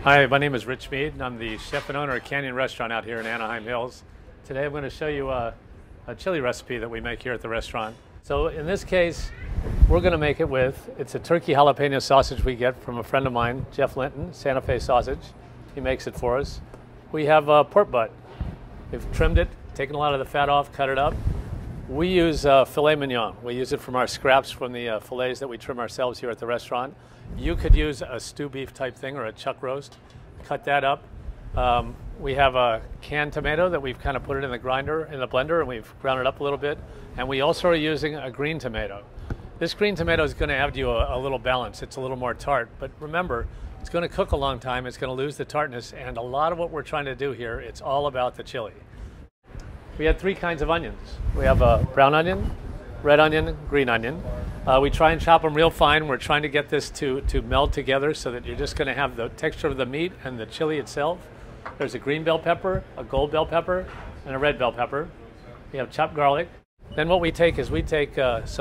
Hi, my name is Rich Mead, and I'm the chef and owner of Canyon Restaurant out here in Anaheim Hills. Today I'm going to show you a chili recipe that we make here at the restaurant. So in this case, we're going to make it with, it's a turkey jalapeno sausage we get from a friend of mine, Jeff Linton, Santa Fe Sausage. He makes it for us. We have pork butt. We've trimmed it, taken a lot of the fat off, cut it up. We use filet mignon. We use it from our scraps from the fillets that we trim ourselves here at the restaurant. You could use a stew beef type thing or a chuck roast. Cut that up. We have a canned tomato that we've kind of put it in the blender, and we've ground it up a little bit. And we also are using a green tomato. This green tomato is going to add you a little balance. It's a little more tart, but remember, it's going to cook a long time. It's going to lose the tartness, and a lot of what we're trying to do here, it's all about the chili. We had three kinds of onions. We have a brown onion, red onion, green onion. We try and chop them real fine. We're trying to get this to meld together so that you're just going to have the texture of the meat and the chili itself. There's a green bell pepper, a gold bell pepper, and a red bell pepper. We have chopped garlic. Then what we take is some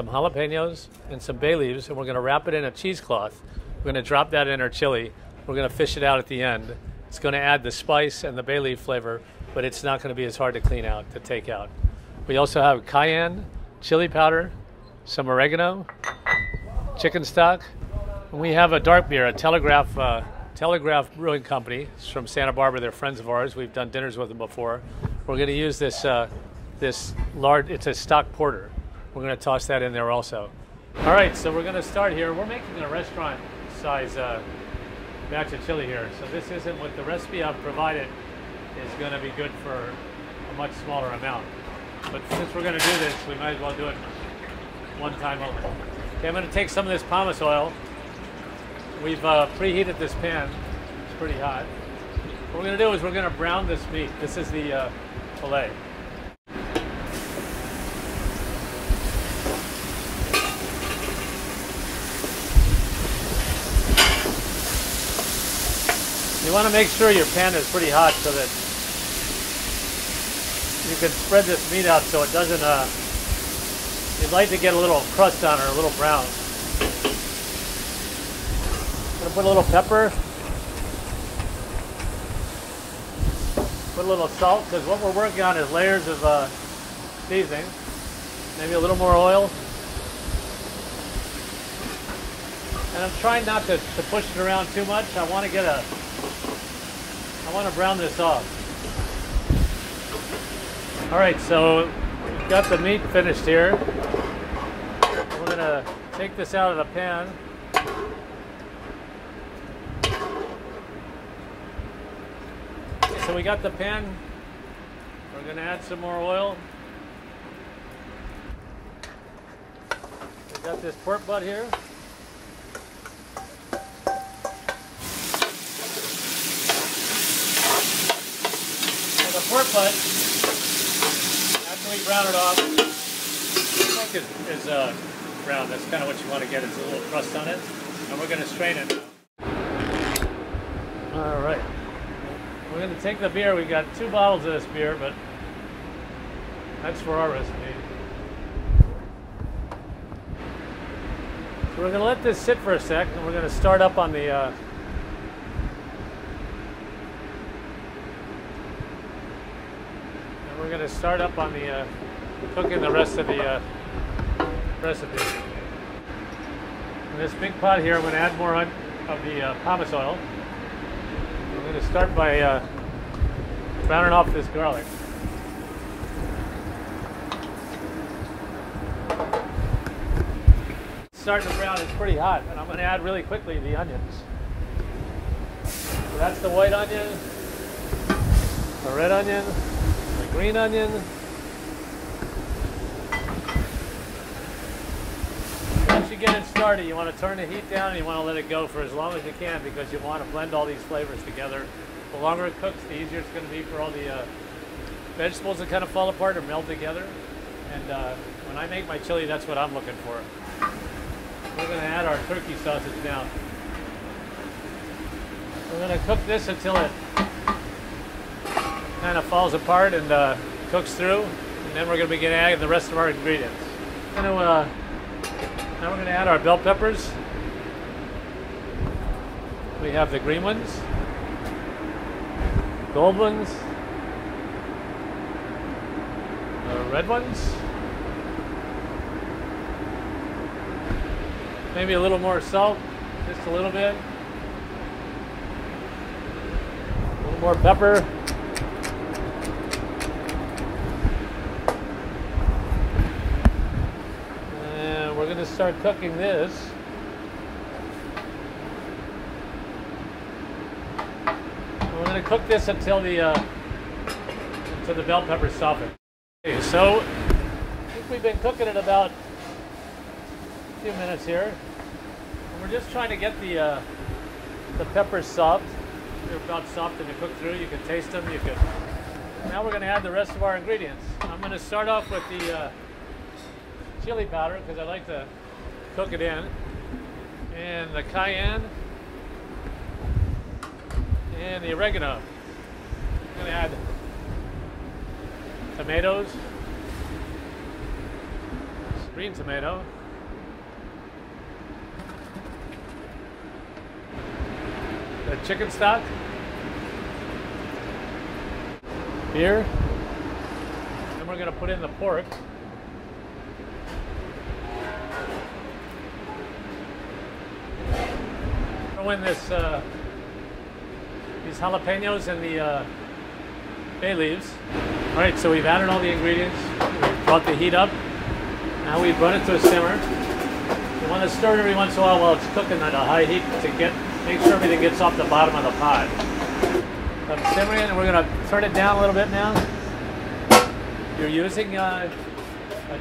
jalapenos and some bay leaves, and we're going to wrap it in a cheesecloth. We're going to drop that in our chili. We're going to fish it out at the end. It's going to add the spice and the bay leaf flavor, but it's not going to be as hard to clean out, to take out. We also have cayenne, chili powder, some oregano, chicken stock, and we have a dark beer, a Telegraph Brewing Company. It's from Santa Barbara. They're friends of ours. We've done dinners with them before. We're going to use this large, it's a stock porter. We're going to toss that in there also. All right, so we're going to start here. We're making a restaurant size batch of chili here. So this isn't what the recipe I've provided is going to be good for a much smaller amount. But since we're going to do this, we might as well do it one time only. Okay, I'm going to take some of this pumice oil. We've preheated this pan. It's pretty hot. What we're going to do is we're going to brown this meat. This is the filet. You want to make sure your pan is pretty hot so that you can spread this meat out so it doesn't, you'd like to get a little crust on it, or a little brown. I'm going to put a little pepper, put a little salt, because what we're working on is layers of seasoning. Maybe a little more oil. And I'm trying not to push it around too much. I want to brown this off. All right, so we've got the meat finished here. We're going to take this out of the pan. So we got the pan. We're going to add some more oil. We've got this pork butt here. The pork butt, after we brown it off, the pork is brown. That's kind of what you want to get, is a little crust on it. And we're going to strain it now. All right. We're going to take the beer. We've got 2 bottles of this beer, but that's for our recipe. So we're going to let this sit for a sec, and we're going to start up on the we're going to start up on the cooking the rest of the recipe. In this big pot here, I'm going to add more of the pumice oil. I'm going to start by browning off this garlic. It's starting to brown. It's pretty hot, and I'm going to add really quickly the onions. So that's the white onion, the red onion, green onion. Once you get it started, you want to turn the heat down and you want to let it go for as long as you can, because you want to blend all these flavors together. The longer it cooks, the easier it's going to be for all the vegetables to kind of fall apart or meld together. And when I make my chili, that's what I'm looking for. We're going to add our turkey sausage now. We're going to cook this until it kind of falls apart and cooks through, and then we're going to begin adding the rest of our ingredients. Now we're going to add our bell peppers. We have the green ones, gold ones, the red ones. Maybe a little more salt, just a little bit. A little more pepper. And we're going to start cooking this. We're going to cook this until the bell peppers soften. Okay, so I think we've been cooking it about a few minutes here. And we're just trying to get the peppers soft. They're about soft to cook through. You can taste them. Now we're going to add the rest of our ingredients. I'm going to start off with the chili powder because I like to cook it in, and the cayenne, and the oregano. I'm going to add tomatoes, green tomato, the chicken stock, beer, and we're going to put in the pork. Throw in this these jalapenos and the bay leaves. All right, so we've added all the ingredients. We've brought the heat up. Now we've run it to a simmer. You want to stir it every once in a while it's cooking at a high heat to make sure everything gets off the bottom of the pot. So I'm simmering, and we're going to turn it down a little bit now. If you're using a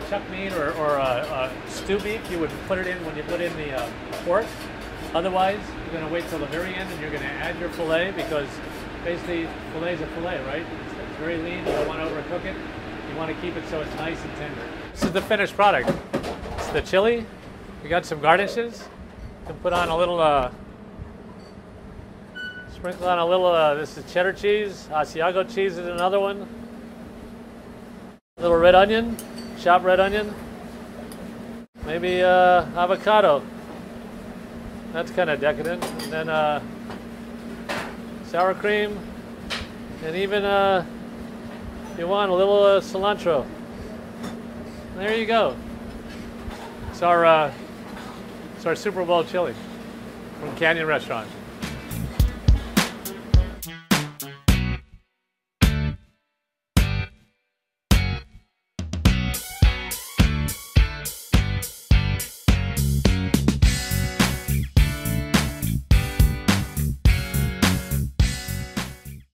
chuck meat or a stew beef, you would put it in when you put in the pork. Otherwise, you're going to wait till the very end and you're going to add your filet, because basically filet is a filet, right? It's very lean. You don't want to overcook it. You want to keep it so it's nice and tender. This is the finished product. It's the chili. We got some garnishes. You can put on a little, sprinkle on a little, this is cheddar cheese. Asiago cheese is another one. A little red onion, chopped red onion. Maybe avocado. That's kind of decadent. And then sour cream, and even if you want a little cilantro. There you go. It's our Super Bowl chili from Canyon Restaurant.